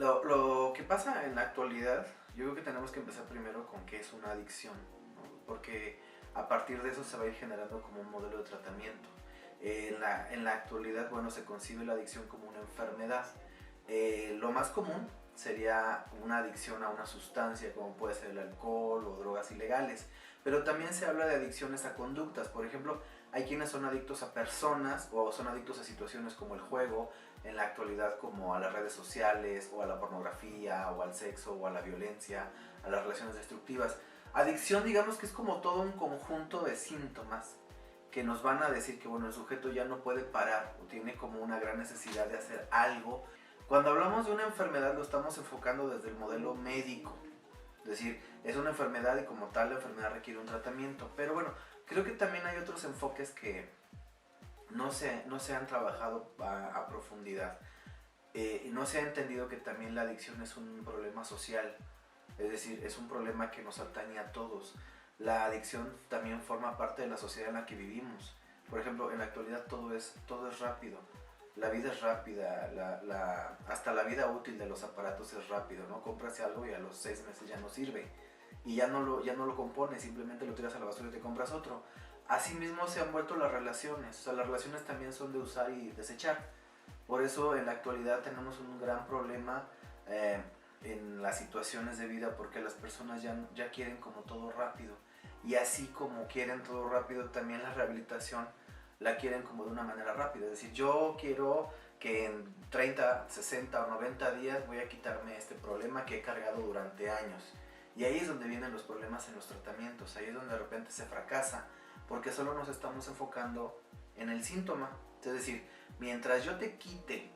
Lo que pasa en la actualidad, yo creo que tenemos que empezar primero con qué es una adicción, ¿no? Porque a partir de eso se va a ir generando como un modelo de tratamiento. En la actualidad, bueno, se concibe la adicción como una enfermedad. Lo más común sería una adicción a una sustancia, como puede ser el alcohol o drogas ilegales. Pero también se habla de adicciones a conductas. Por ejemplo, hay quienes son adictos a personas o son adictos a situaciones como el juego, en la actualidad como a las redes sociales o a la pornografía o al sexo o a la violencia, a las relaciones destructivas. Adicción, digamos que es como todo un conjunto de síntomas que nos van a decir que bueno, el sujeto ya no puede parar o tiene como una gran necesidad de hacer algo. Cuando hablamos de una enfermedad lo estamos enfocando desde el modelo médico, es decir, es una enfermedad y como tal la enfermedad requiere un tratamiento. Pero bueno, creo que también hay otros enfoques que no se han trabajado a profundidad. No se ha entendido que también la adicción es un problema social, es decir, es un problema que nos atañe a todos. La adicción también forma parte de la sociedad en la que vivimos. Por ejemplo, en la actualidad todo es rápido. La vida es rápida, hasta la vida útil de los aparatos es rápido, ¿no? Compras algo y a los 6 meses ya no sirve. Y ya no lo compones, simplemente lo tiras a la basura y te compras otro. Asimismo se han vuelto las relaciones. O sea, las relaciones también son de usar y desechar. Por eso en la actualidad tenemos un gran problema en las situaciones de vida, porque las personas ya quieren como todo rápido. Y así como quieren todo rápido, también la rehabilitación la quieren como de una manera rápida. Es decir, yo quiero que en 30, 60 o 90 días voy a quitarme este problema que he cargado durante años. Y ahí es donde vienen los problemas en los tratamientos, ahí es donde de repente se fracasa, porque solo nos estamos enfocando en el síntoma. Es decir, mientras yo te quite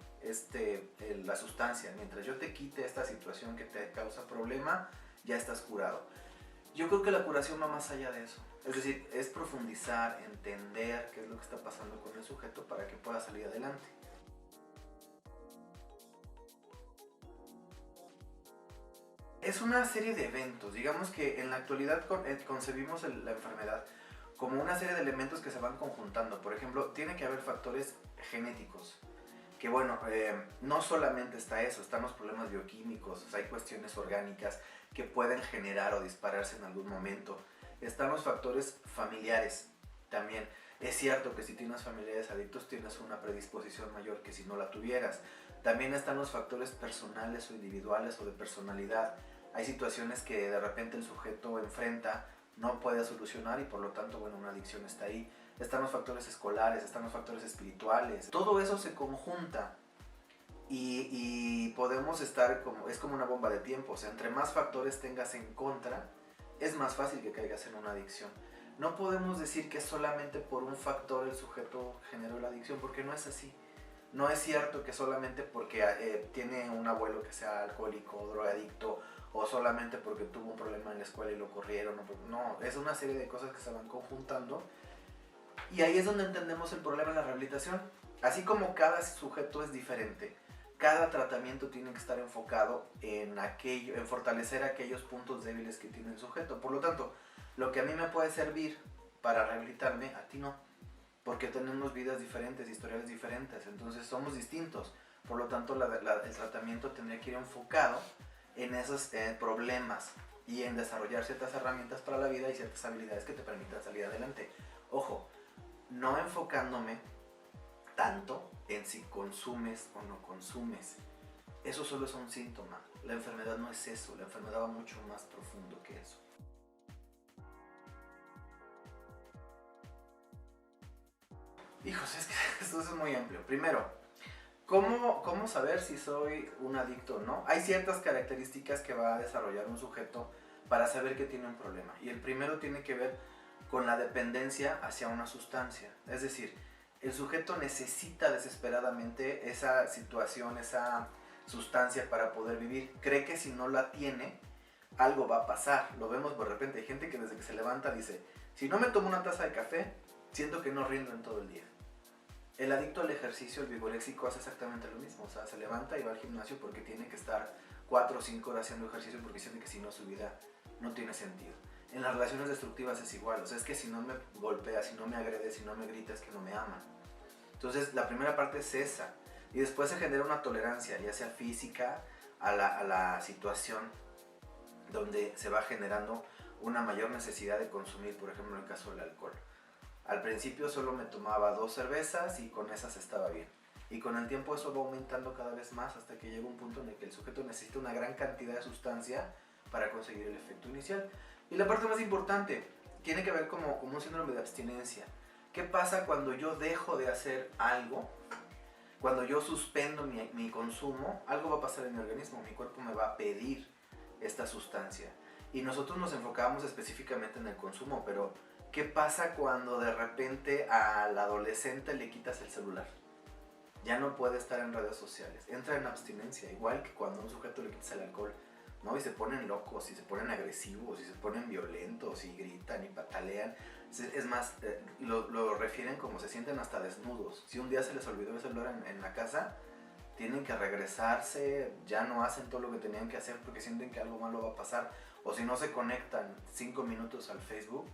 la sustancia, mientras yo te quite esta situación que te causa problema, ya estás curado. Yo creo que la curación va más allá de eso. Es decir, es profundizar, entender qué es lo que está pasando con el sujeto para que pueda salir adelante. Es una serie de eventos. Digamos que en la actualidad concebimos la enfermedad como una serie de elementos que se van conjuntando. Por ejemplo, tiene que haber factores genéticos. Que bueno, no solamente está eso, están los problemas bioquímicos, o sea, hay cuestiones orgánicas que pueden generar o dispararse en algún momento. Están los factores familiares también. Es cierto que si tienes familiares adictos tienes una predisposición mayor que si no la tuvieras. También están los factores personales o individuales o de personalidad. Hay situaciones que de repente el sujeto enfrenta, no puede solucionar y por lo tanto, bueno, una adicción está ahí. Están los factores escolares, están los factores espirituales. Todo eso se conjunta y podemos estar como, es como una bomba de tiempo. O sea, entre más factores tengas en contra, es más fácil que caigas en una adicción. No podemos decir que solamente por un factor el sujeto generó la adicción, porque no es así. No es cierto que solamente porque tiene un abuelo que sea alcohólico o drogadicto, o solamente porque tuvo un problema en la escuela y lo corrieron. No, es una serie de cosas que se van conjuntando. Y ahí es donde entendemos el problema en la rehabilitación. Así como cada sujeto es diferente, cada tratamiento tiene que estar enfocado en fortalecer aquellos puntos débiles que tiene el sujeto. Por lo tanto, lo que a mí me puede servir para rehabilitarme, a ti no. Porque tenemos vidas diferentes, historiales diferentes, entonces somos distintos. Por lo tanto, el tratamiento tendría que ir enfocado en esos problemas y en desarrollar ciertas herramientas para la vida y ciertas habilidades que te permitan salir adelante. Ojo, no enfocándome tanto en si consumes o no consumes. Eso solo es un síntoma. La enfermedad no es eso, la enfermedad va mucho más profundo que eso. Hijos, es que esto es muy amplio. Primero, ¿cómo saber si soy un adicto o no? Hay ciertas características que va a desarrollar un sujeto para saber que tiene un problema. Y el primero tiene que ver con la dependencia hacia una sustancia. Es decir, el sujeto necesita desesperadamente esa situación, esa sustancia para poder vivir. Cree que si no la tiene, algo va a pasar. Lo vemos de repente. Hay gente que desde que se levanta dice, si no me tomo una taza de café, siento que no rindo en todo el día. El adicto al ejercicio, el vigoréxico, hace exactamente lo mismo. O sea, se levanta y va al gimnasio porque tiene que estar 4 o 5 horas haciendo ejercicio porque siente que si no su vida no tiene sentido. En las relaciones destructivas es igual. O sea, es que si no me golpea, si no me agrede, si no me grita, es que no me ama. Entonces, la primera parte es esa. Y después se genera una tolerancia, ya sea física, a la situación donde se va generando una mayor necesidad de consumir, por ejemplo, en el caso del alcohol. Al principio solo me tomaba 2 cervezas y con esas estaba bien. Y con el tiempo eso va aumentando cada vez más hasta que llega un punto en el que el sujeto necesita una gran cantidad de sustancia para conseguir el efecto inicial. Y la parte más importante tiene que ver como un síndrome de abstinencia. ¿Qué pasa cuando yo dejo de hacer algo? Cuando yo suspendo mi consumo, algo va a pasar en mi organismo, mi cuerpo me va a pedir esta sustancia. Y nosotros nos enfocábamos específicamente en el consumo, pero ¿qué pasa cuando de repente al adolescente le quitas el celular? Ya no puede estar en redes sociales, entra en abstinencia, igual que cuando a un sujeto le quitas el alcohol, ¿no? Y se ponen locos, y se ponen agresivos, y se ponen violentos, y gritan, y patalean. Es más, lo refieren como se sienten hasta desnudos. Si un día se les olvidó el celular en la casa, tienen que regresarse, ya no hacen todo lo que tenían que hacer porque sienten que algo malo va a pasar. O si no se conectan 5 minutos al Facebook,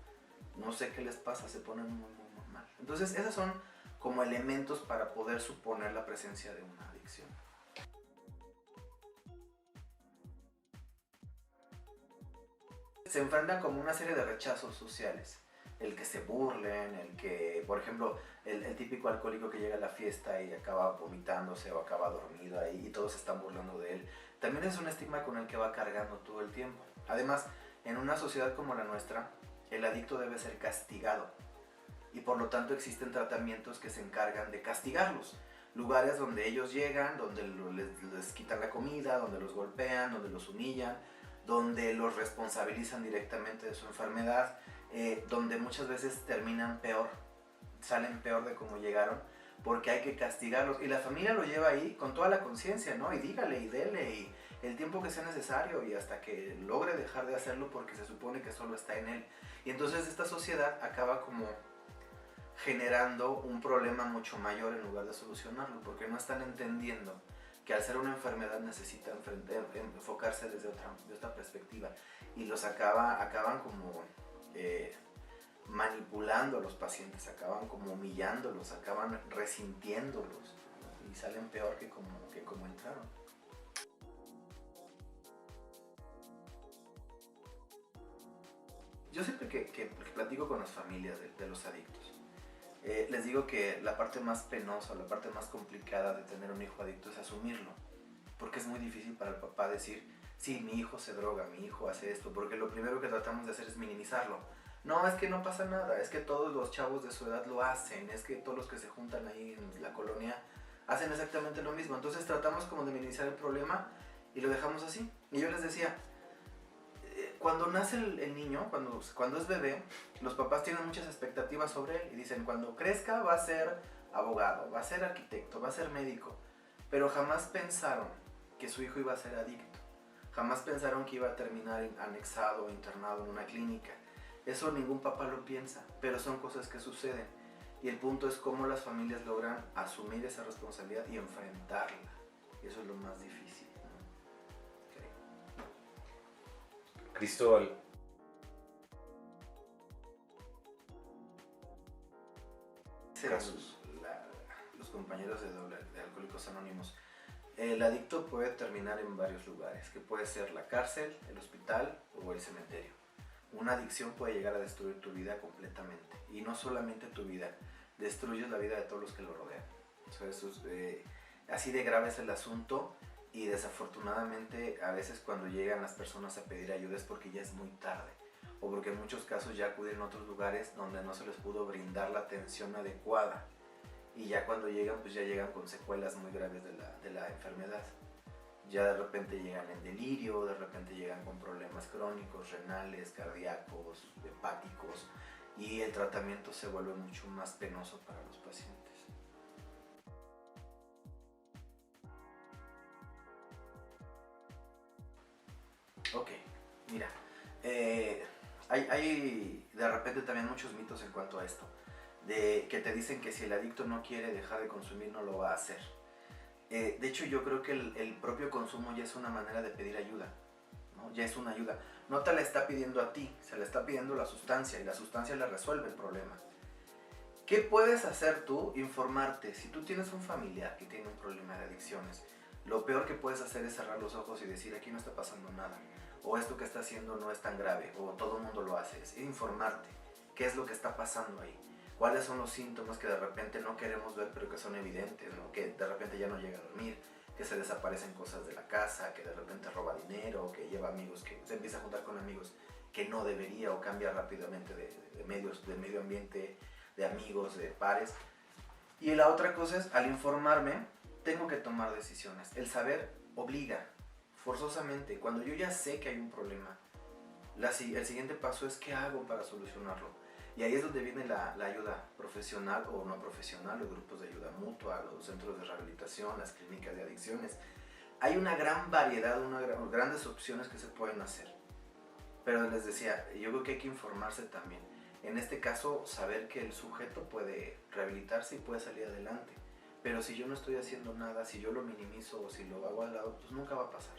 no sé qué les pasa, se ponen muy mal. Entonces esos son como elementos para poder suponer la presencia de una adicción. Se enfrentan como una serie de rechazos sociales. El que se burlen, el que, por ejemplo, el típico alcohólico que llega a la fiesta y acaba vomitándose o acaba dormido ahí y todos se están burlando de él. También es un estigma con el que va cargando todo el tiempo. Además, en una sociedad como la nuestra, el adicto debe ser castigado. Y por lo tanto existen tratamientos que se encargan de castigarlos. Lugares donde ellos llegan, donde les quitan la comida, donde los golpean, donde los humillan, donde los responsabilizan directamente de su enfermedad, donde muchas veces terminan peor, salen peor de cómo llegaron, porque hay que castigarlos. Y la familia lo lleva ahí con toda la conciencia, ¿no? Y dígale y dele y el tiempo que sea necesario y hasta que logre dejar de hacerlo porque se supone que solo está en él. Y entonces esta sociedad acaba como generando un problema mucho mayor en lugar de solucionarlo, porque no están entendiendo que al ser una enfermedad necesita enfocarse desde otra perspectiva y los acaban como manipulando a los pacientes, acaban como humillándolos, acaban resintiéndolos, ¿no? Y salen peor que como entraron. Yo siempre que platico con las familias de los adictos, les digo que la parte más penosa, la parte más complicada de tener un hijo adicto es asumirlo. Porque es muy difícil para el papá decir, sí, mi hijo se droga, mi hijo hace esto, porque lo primero que tratamos de hacer es minimizarlo. No, es que no pasa nada, es que todos los chavos de su edad lo hacen, es que todos los que se juntan ahí en la colonia hacen exactamente lo mismo. Entonces tratamos como de minimizar el problema y lo dejamos así. Y yo les decía, cuando nace el niño, cuando es bebé, los papás tienen muchas expectativas sobre él y dicen, cuando crezca va a ser abogado, va a ser arquitecto, va a ser médico, pero jamás pensaron que su hijo iba a ser adicto, jamás pensaron que iba a terminar anexado o internado en una clínica. Eso ningún papá lo piensa, pero son cosas que suceden y el punto es cómo las familias logran asumir esa responsabilidad y enfrentarla, y eso es lo más difícil. Cristóbal, casos. Los compañeros de Alcohólicos Anónimos, el adicto puede terminar en varios lugares, que puede ser la cárcel, el hospital o el cementerio. Una adicción puede llegar a destruir tu vida completamente, y no solamente tu vida, destruyes la vida de todos los que lo rodean. Así de grave es el asunto. Y desafortunadamente a veces cuando llegan las personas a pedir ayuda es porque ya es muy tarde o porque en muchos casos ya acuden a otros lugares donde no se les pudo brindar la atención adecuada y ya cuando llegan pues ya llegan con secuelas muy graves de la enfermedad. Ya de repente llegan en delirio, de repente llegan con problemas crónicos, renales, cardíacos, hepáticos y el tratamiento se vuelve mucho más penoso para los pacientes. Ok, mira, hay de repente también muchos mitos en cuanto a esto, de que te dicen que si el adicto no quiere dejar de consumir no lo va a hacer. De hecho yo creo que el propio consumo ya es una manera de pedir ayuda, ¿no? Ya es una ayuda, no te la está pidiendo a ti, se la está pidiendo la sustancia y la sustancia le resuelve el problema. ¿Qué puedes hacer tú? Informarte. Si tú tienes un familiar que tiene un problema de adicciones, Lo peor que puedes hacer es cerrar los ojos y decir, aquí no está pasando nada, o esto que está haciendo no es tan grave, o todo el mundo lo hace. Es informarte qué es lo que está pasando ahí, cuáles son los síntomas que de repente no queremos ver pero que son evidentes, ¿no? Que de repente ya no llega a dormir, que se desaparecen cosas de la casa, que de repente roba dinero, que lleva amigos, que se empieza a juntar con amigos que no debería, o cambia rápidamente de medios, de medio ambiente, de amigos, de pares. Y la otra cosa es, al informarme, tengo que tomar decisiones. El saber obliga, forzosamente. Cuando yo ya sé que hay un problema, el siguiente paso es qué hago para solucionarlo. Y ahí es donde viene la ayuda profesional o no profesional, los grupos de ayuda mutua, los centros de rehabilitación, las clínicas de adicciones. Hay una gran variedad, grandes opciones que se pueden hacer. Pero les decía, yo creo que hay que informarse también. En este caso, saber que el sujeto puede rehabilitarse y puede salir adelante. Pero si yo no estoy haciendo nada, si yo lo minimizo o si lo hago al lado, pues nunca va a pasar.